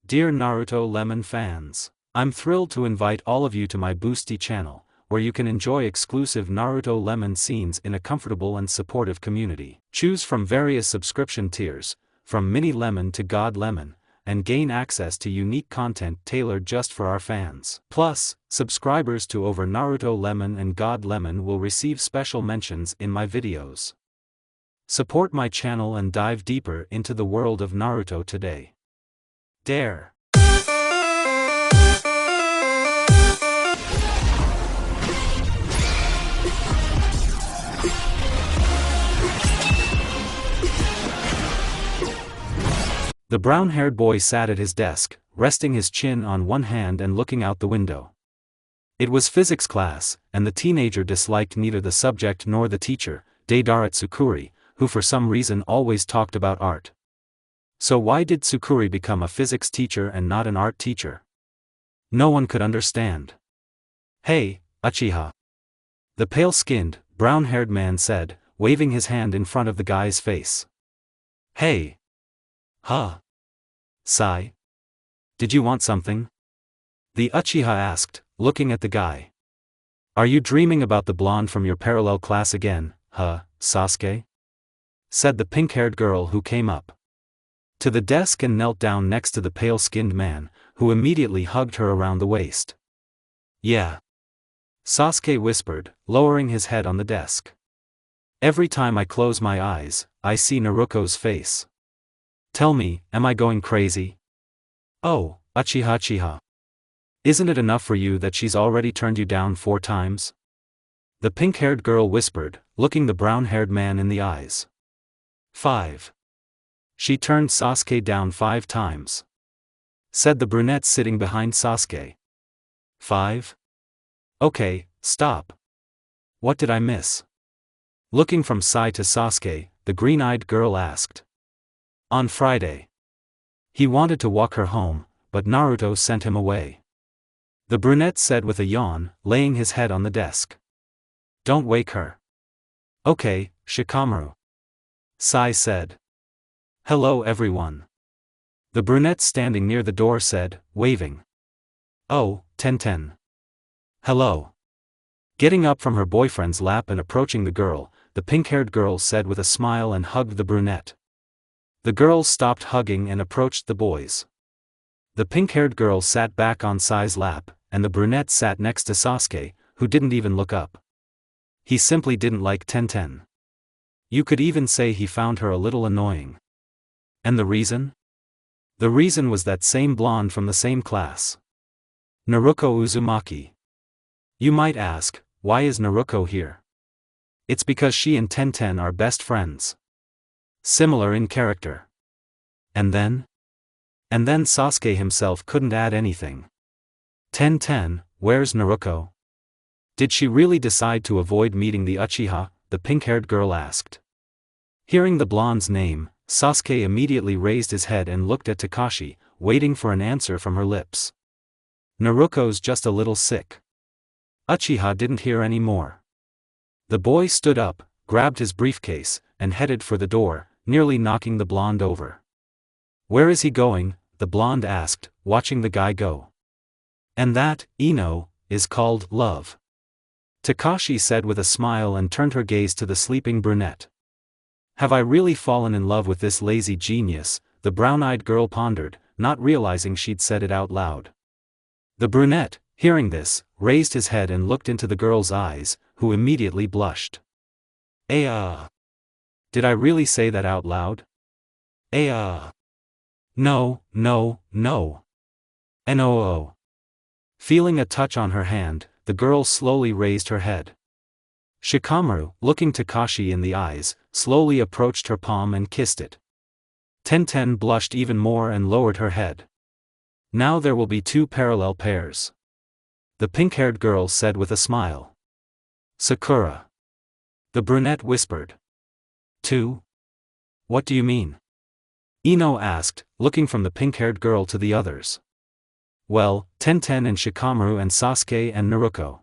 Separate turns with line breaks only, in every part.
Dear Naruto Lemon fans, I'm thrilled to invite all of you to my Boosty channel, where you can enjoy exclusive Naruto Lemon scenes in a comfortable and supportive community. Choose from various subscription tiers, from Mini Lemon to God Lemon, and gain access to unique content tailored just for our fans. Plus, subscribers to over Naruto Lemon and God Lemon will receive special mentions in my videos. Support my channel and dive deeper into the world of Naruto today. Dare. The brown-haired boy sat at his desk, resting his chin on one hand and looking out the window. It was physics class, and the teenager disliked neither the subject nor the teacher, Deidara Tsukuri, who for some reason always talked about art. So why did Tsukuri become a physics teacher and not an art teacher? No one could understand. Hey, Uchiha. The pale-skinned, brown-haired man said, waving his hand in front of the guy's face. Hey. Huh? Sai? Did you want something? The Uchiha asked, looking at the guy. Are you dreaming about the blonde from your parallel class again, huh, Sasuke? Said the pink-haired girl who came up to the desk and knelt down next to the pale-skinned man, who immediately hugged her around the waist. Yeah. Sasuke whispered, lowering his head on the desk. Every time I close my eyes, I see Naruko's face. Tell me, am I going crazy? Oh, Uchiha. Isn't it enough for you that she's already turned you down 4 times? The pink-haired girl whispered, looking the brown-haired man in the eyes. 5. She turned Sasuke down 5 times. Said the brunette sitting behind Sasuke. 5? Okay, stop. What did I miss? Looking from Sai to Sasuke, the green-eyed girl asked. On Friday. He wanted to walk her home, but Naruto sent him away. The brunette said with a yawn, laying his head on the desk. Don't wake her. Okay, Shikamaru. Sai said. Hello everyone. The brunette standing near the door said, waving. Oh, Tenten. Hello. Getting up from her boyfriend's lap and approaching the girl, the pink-haired girl said with a smile and hugged the brunette. The girls stopped hugging and approached the boys. The pink-haired girl sat back on Sai's lap, and the brunette sat next to Sasuke, who didn't even look up. He simply didn't like Tenten. You could even say he found her a little annoying. And the reason? The reason was that same blonde from the same class. Naruko Uzumaki. You might ask, why is Naruko here? It's because she and Tenten are best friends. Similar in character. And then? And then Sasuke himself couldn't add anything. Tenten, where's Naruko? Did she really decide to avoid meeting the Uchiha? The pink-haired girl asked. Hearing the blonde's name, Sasuke immediately raised his head and looked at Takashi, waiting for an answer from her lips. Naruko's just a little sick. Uchiha didn't hear any more. The boy stood up, grabbed his briefcase, and headed for the door, nearly knocking the blonde over. Where is he going? The blonde asked, watching the guy go. And that, is called love. Takashi said with a smile and turned her gaze to the sleeping brunette. Have I really fallen in love with this lazy genius? The brown-eyed girl pondered, not realizing she'd said it out loud. The brunette, hearing this, raised his head and looked into the girl's eyes, who immediately blushed. Did I really say that out loud? No. No. Feeling a touch on her hand, the girl slowly raised her head. Shikamaru, looking Takashi in the eyes, slowly approached her palm and kissed it. Tenten blushed even more and lowered her head. Now there will be 2 parallel pairs. The pink-haired girl said with a smile. Sakura. The brunette whispered. 2? What do you mean? Ino asked, looking from the pink-haired girl to the others. Well, Tenten and Shikamaru and Sasuke and Naruko.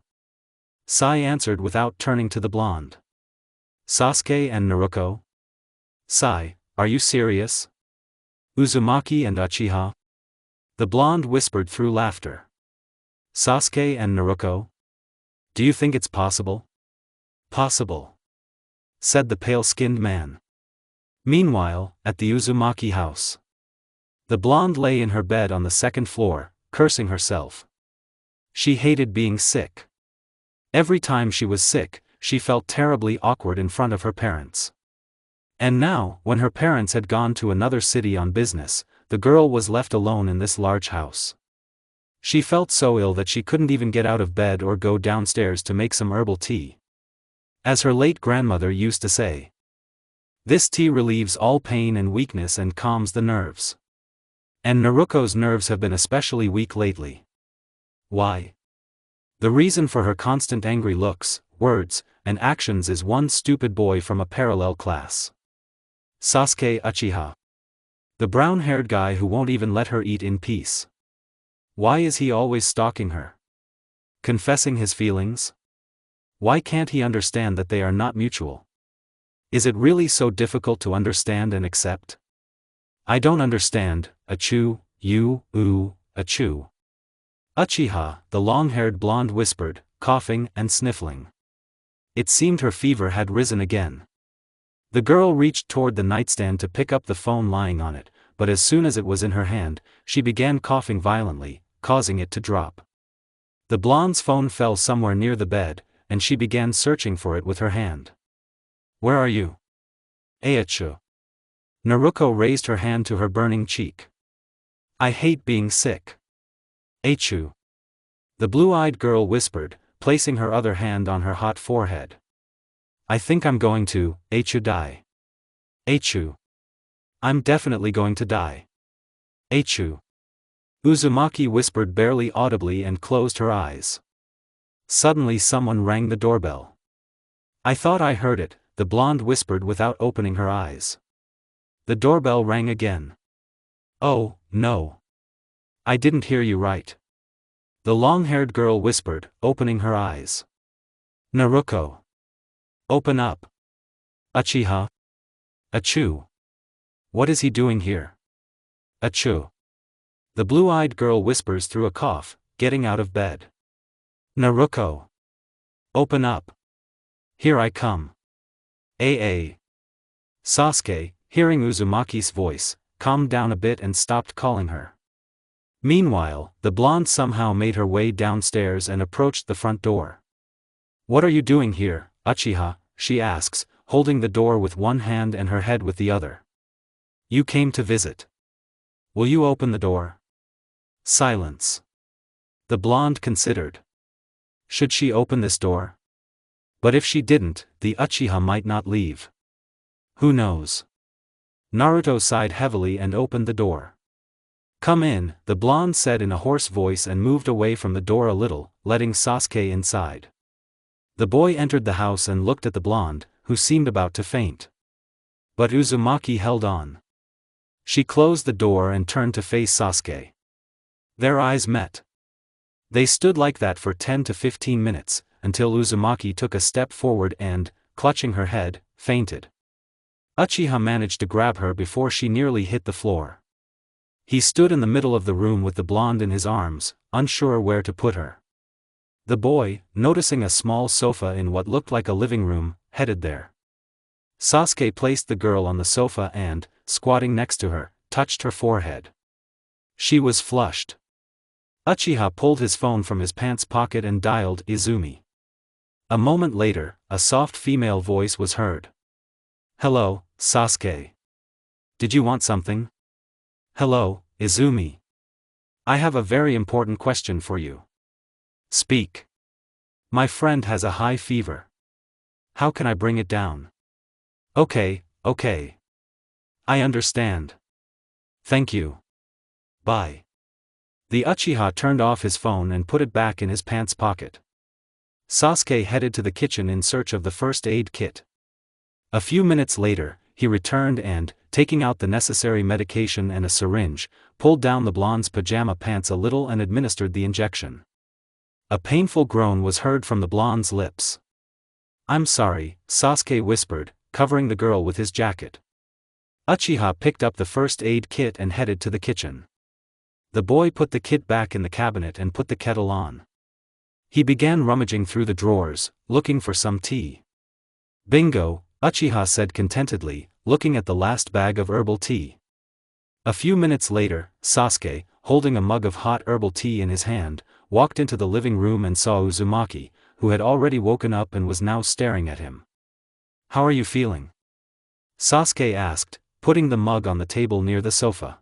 Sai answered without turning to the blonde. Sasuke and Naruko? Sai, are you serious? Uzumaki and Uchiha? The blonde whispered through laughter. Sasuke and Naruko? Do you think it's possible? Possible, said the pale-skinned man. Meanwhile, at the Uzumaki house. The blonde lay in her bed on the second floor, cursing herself. She hated being sick. Every time she was sick, she felt terribly awkward in front of her parents. And now, when her parents had gone to another city on business, the girl was left alone in this large house. She felt so ill that she couldn't even get out of bed or go downstairs to make some herbal tea. As her late grandmother used to say, "This tea relieves all pain and weakness and calms the nerves." And Naruko's nerves have been especially weak lately. Why? The reason for her constant angry looks, words, and actions is one stupid boy from a parallel class. Sasuke Uchiha. The brown-haired guy who won't even let her eat in peace. Why is he always stalking her? Confessing his feelings? Why can't he understand that they are not mutual? Is it really so difficult to understand and accept? I don't understand, achoo, achoo. Uchiha, the long-haired blonde whispered, coughing and sniffling. It seemed her fever had risen again. The girl reached toward the nightstand to pick up the phone lying on it, but as soon as it was in her hand, she began coughing violently, causing it to drop. The blonde's phone fell somewhere near the bed, and she began searching for it with her hand. "Where are you?" "Itachi." Naruko raised her hand to her burning cheek. "I hate being sick." "Itachi." The blue-eyed girl whispered, placing her other hand on her hot forehead. "I think I'm going to, die." "Itachi." "I'm definitely going to die." "Itachi." Uzumaki whispered barely audibly and closed her eyes. Suddenly someone rang the doorbell. "I thought I heard it," the blonde whispered without opening her eyes. The doorbell rang again. "Oh, no. I didn't hear you right." The long-haired girl whispered, opening her eyes. "Naruko. Open up." "Uchiha. Achoo. What is he doing here?" "Achoo." The blue-eyed girl whispers through a cough, getting out of bed. "Naruko. Open up. Here I come." Sasuke, hearing Uzumaki's voice, calmed down a bit and stopped calling her. Meanwhile, the blonde somehow made her way downstairs and approached the front door. "What are you doing here, Uchiha?" she asks, holding the door with one hand and her head with the other. "You came to visit. Will you open the door?" Silence. The blonde considered. Should she open this door? But if she didn't, the Uchiha might not leave. Who knows? Naruto sighed heavily and opened the door. "Come in," the blonde said in a hoarse voice and moved away from the door a little, letting Sasuke inside. The boy entered the house and looked at the blonde, who seemed about to faint. But Uzumaki held on. She closed the door and turned to face Sasuke. Their eyes met. They stood like that for 10 to 15 minutes, until Uzumaki took a step forward and, clutching her head, fainted. Uchiha managed to grab her before she nearly hit the floor. He stood in the middle of the room with the blonde in his arms, unsure where to put her. The boy, noticing a small sofa in what looked like a living room, headed there. Sasuke placed the girl on the sofa and, squatting next to her, touched her forehead. She was flushed. Uchiha pulled his phone from his pants pocket and dialed Izumi. A moment later, a soft female voice was heard. "Hello, Sasuke. Did you want something?" "Hello, Izumi. I have a very important question for you." "Speak." "My friend has a high fever. How can I bring it down?" Okay. I understand. Thank you. Bye." The Uchiha turned off his phone and put it back in his pants pocket. Sasuke headed to the kitchen in search of the first aid kit. A few minutes later, he returned and, taking out the necessary medication and a syringe, pulled down the blonde's pajama pants a little and administered the injection. A painful groan was heard from the blonde's lips. "I'm sorry," Sasuke whispered, covering the girl with his jacket. Uchiha picked up the first aid kit and headed to the kitchen. The boy put the kit back in the cabinet and put the kettle on. He began rummaging through the drawers, looking for some tea. Bingo, Uchiha said contentedly, looking at the last bag of herbal tea. A few minutes later, Sasuke, holding a mug of hot herbal tea in his hand, walked into the living room and saw Uzumaki, who had already woken up and was now staring at him. "How are you feeling?" Sasuke asked, putting the mug on the table near the sofa.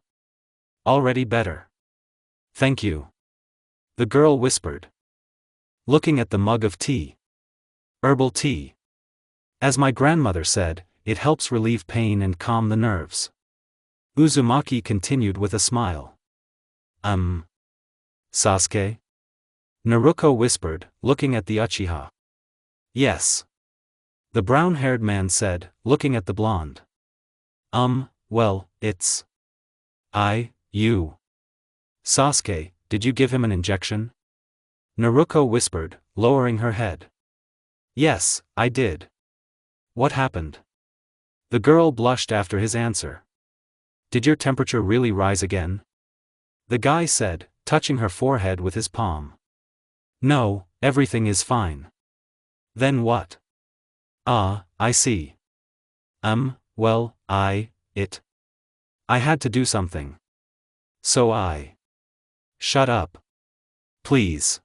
"Already better. Thank you," the girl whispered, looking at the mug of tea. "Herbal tea. As my grandmother said, it helps relieve pain and calm the nerves." Uzumaki continued with a smile. Sasuke?" Naruko whispered, looking at the Uchiha. "Yes," the brown-haired man said, looking at the blonde. Well, it's... you. Sasuke, did you give him an injection?" Naruko whispered, lowering her head. "Yes, I did." "What happened?" The girl blushed after his answer. "Did your temperature really rise again?" the guy said, touching her forehead with his palm. "No, everything is fine." "Then what?" I see. Well, I had to do something. So I... Shut up. Please.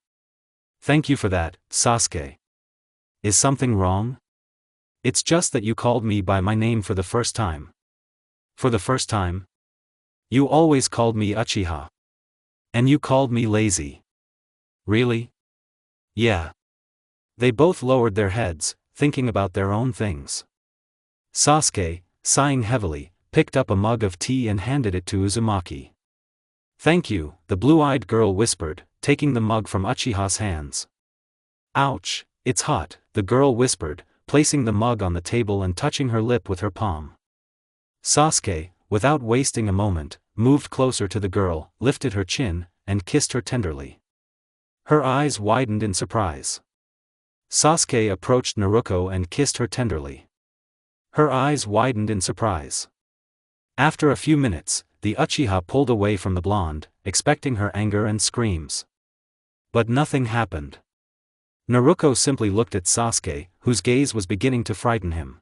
Thank you for that, Sasuke. Is something wrong? It's just that you called me by my name for the first time. For the first time? You always called me Uchiha. And you called me lazy. Really? Yeah. They both lowered their heads, thinking about their own things. Sasuke, sighing heavily, picked up a mug of tea and handed it to Uzumaki. "Thank you," the blue-eyed girl whispered, taking the mug from Uchiha's hands. "Ouch, it's hot," the girl whispered, placing the mug on the table and touching her lip with her palm. Sasuke, without wasting a moment, moved closer to the girl, lifted her chin, and kissed her tenderly. Her eyes widened in surprise. Sasuke approached Naruko and kissed her tenderly. Her eyes widened in surprise. After a few minutes, the Uchiha pulled away from the blonde, expecting her anger and screams. But nothing happened. Naruko simply looked at Sasuke, whose gaze was beginning to frighten him.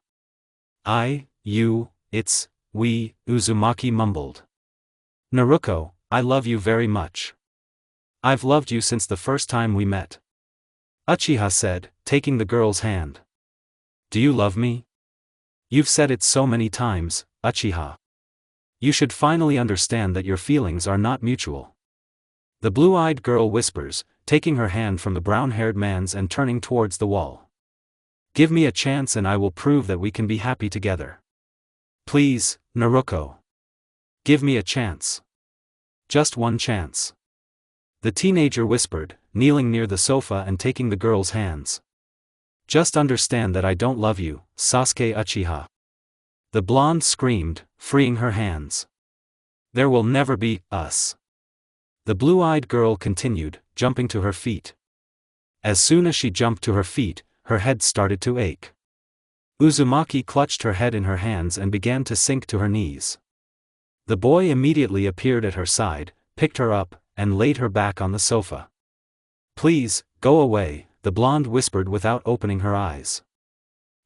We, Uzumaki mumbled. "Naruko, I love you very much. I've loved you since the first time we met." Uchiha said, taking the girl's hand. "Do you love me? You've said it so many times, Uchiha. You should finally understand that your feelings are not mutual." The blue-eyed girl whispers, taking her hand from the brown-haired man's and turning towards the wall. "Give me a chance and I will prove that we can be happy together. Please, Naruko. Give me a chance. Just one chance." The teenager whispered, kneeling near the sofa and taking the girl's hands. "Just understand that I don't love you, Sasuke Uchiha." The blonde screamed, freeing her hands. "There will never be us." The blue-eyed girl continued, jumping to her feet. As soon as she jumped to her feet, her head started to ache. Uzumaki clutched her head in her hands and began to sink to her knees. The boy immediately appeared at her side, picked her up, and laid her back on the sofa. "Please, go away," the blonde whispered without opening her eyes.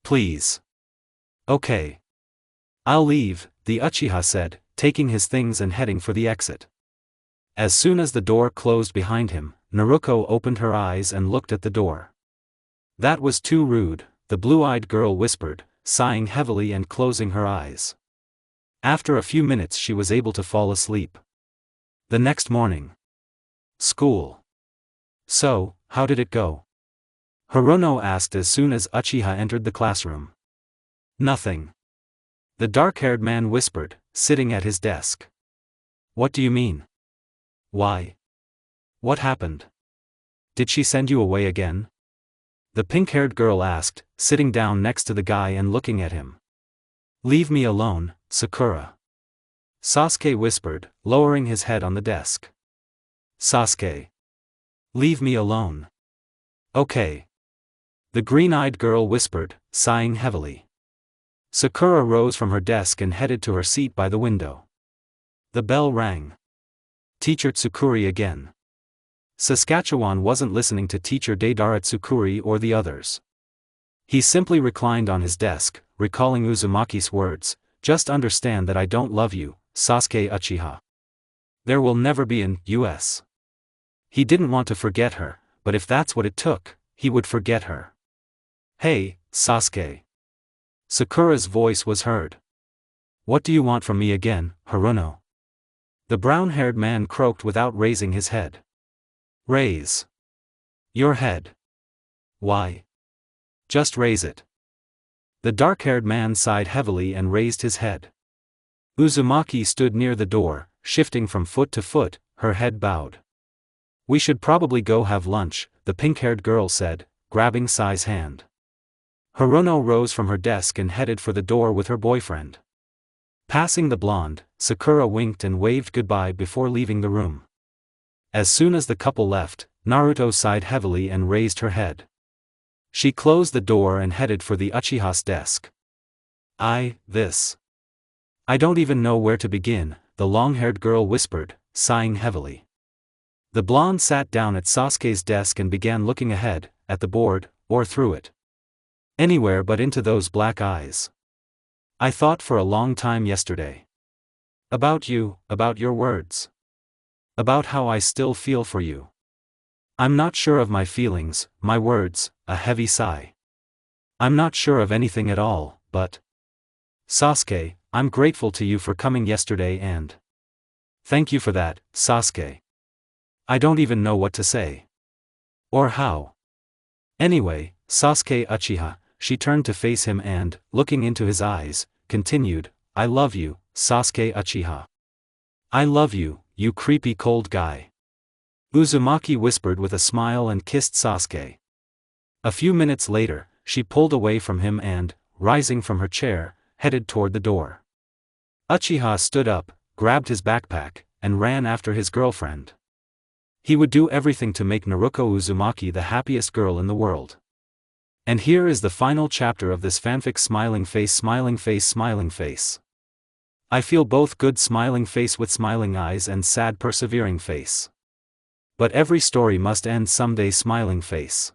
"Please." "Okay. I'll leave," the Uchiha said, taking his things and heading for the exit. As soon as the door closed behind him, Naruko opened her eyes and looked at the door. "That was too rude," the blue-eyed girl whispered, sighing heavily and closing her eyes. After a few minutes she was able to fall asleep. The next morning. School. "So, how did it go?" Hirono asked as soon as Uchiha entered the classroom. "Nothing," the dark-haired man whispered, sitting at his desk. "What do you mean? Why? What happened? Did she send you away again?" the pink-haired girl asked, sitting down next to the guy and looking at him. "Leave me alone, Sakura," Sasuke whispered, lowering his head on the desk. "Sasuke. Leave me alone." "Okay," the green-eyed girl whispered, sighing heavily. Sakura rose from her desk and headed to her seat by the window. The bell rang. Teacher Tsukuri again. Saskatchewan wasn't listening to Teacher Deidara Tsukuri or the others. He simply reclined on his desk, recalling Uzumaki's words, "Just understand that I don't love you, Sasuke Uchiha. There will never be an U.S." He didn't want to forget her, but if that's what it took, he would forget her. "Hey, Sasuke." Sakura's voice was heard. "What do you want from me again, Haruno?" The brown-haired man croaked without raising his head. "Raise your head." "Why?" "Just raise it." The dark-haired man sighed heavily and raised his head. Uzumaki stood near the door, shifting from foot to foot, her head bowed. "We should probably go have lunch," the pink-haired girl said, grabbing Sai's hand. Haruno rose from her desk and headed for the door with her boyfriend. Passing the blonde, Sakura winked and waved goodbye before leaving the room. As soon as the couple left, Naruto sighed heavily and raised her head. She closed the door and headed for the Uchiha's desk. I don't even know where to begin," the long-haired girl whispered, sighing heavily. The blonde sat down at Sasuke's desk and began looking ahead, at the board, or through it. Anywhere but into those black eyes. "I thought for a long time yesterday. About you, about your words. About how I still feel for you. I'm not sure of my feelings, my words," a heavy sigh. "I'm not sure of anything at all, but Sasuke, I'm grateful to you for coming yesterday and thank you for that, Sasuke. I don't even know what to say. Or how. Anyway, Sasuke Uchiha," she turned to face him and, looking into his eyes, continued, "I love you, Sasuke Uchiha. I love you, you creepy cold guy." Uzumaki whispered with a smile and kissed Sasuke. A few minutes later, she pulled away from him and, rising from her chair, headed toward the door. Uchiha stood up, grabbed his backpack, and ran after his girlfriend. He would do everything to make Naruko Uzumaki the happiest girl in the world. And here is the final chapter of this fanfic. Smiling face, smiling face, smiling face. I feel both good smiling face with smiling eyes and sad persevering face. But every story must end someday. Smiling face.